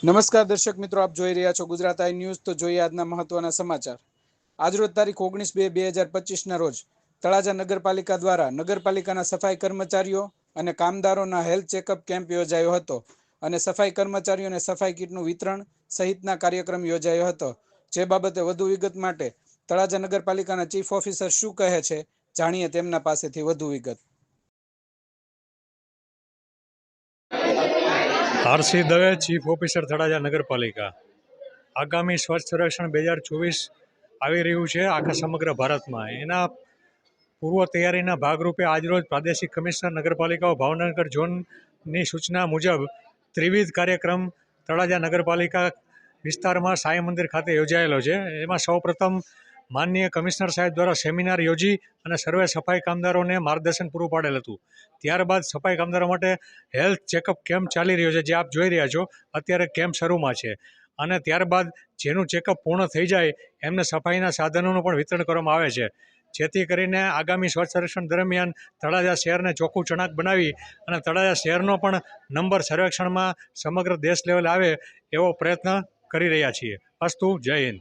નમસ્કાર દર્શક મિત્રો, આપ જોઈ રહ્યા છો ગુજરાત આઈ ન્યૂઝ। તો જોઈએ આજના મહત્વના સમાચાર। આજરોજ તારીખ 19/2/2025ના રોજ તળાજા નગરપાલિકા દ્વારા નગરપાલિકાના સફાઈ કર્મચારીઓ અને કામદારોના હેલ્થ ચેકઅપ કેમ્પ યોજાયો હતો અને સફાઈ કર્મચારીઓને સફાઈ કીટનું વિતરણ સહિતના કાર્યક્રમ યોજાયો હતો। જે બાબતે વધુ વિગત માટે તળાજા નગરપાલિકાના ચીફ ઓફિસર શું કહે છે, જાણીએ તેમના પાસેથી વધુ વિગત। RC Dave, chief officer Talaja નગરપાલિકા। આગામી સ્વચ્છ સર્વેક્ષણ 2024 આવી રહ્યું છે આખા સમગ્ર ભારતમાં। એના પૂર્વ તૈયારીના ભાગરૂપે આજરોજ પ્રાદેશિક કમિશનર નગરપાલિકાઓ ભાવનગર ઝોનની સૂચના મુજબ ત્રિવિધ કાર્યક્રમ તળાજા નગરપાલિકા વિસ્તારમાં સાંઈ મંદિર ખાતે યોજાયેલો છે। એમાં સૌપ્રથમ માનનીય કમિશનર સાહેબ દ્વારા સેમિનાર યોજી અને સર્વે સફાઈ કામદારોને માર્ગદર્શન પૂરું પાડેલ હતું। ત્યારબાદ સફાઈ કામદારો માટે હેલ્થ ચેકઅપ કેમ્પ ચાલી રહ્યો છે, જે આપ જોઈ રહ્યા છો। અત્યારે કેમ્પ શરૂમાં છે અને ત્યારબાદ જેનું ચેકઅપ પૂર્ણ થઈ જાય એમને સફાઈના સાધનોનું પણ વિતરણ કરવામાં આવે છે, જેથી કરીને આગામી સ્વચ્છ સર્વેક્ષણ દરમિયાન તળાજા શહેરને ચોખ્ખું ચણાક બનાવી અને તળાજા શહેરનો પણ નંબર સર્વેક્ષણમાં સમગ્ર દેશ લેવલે આવે એવો પ્રયત્ન કરી રહ્યા છીએ। અસ્તુ, જય હિન્દ।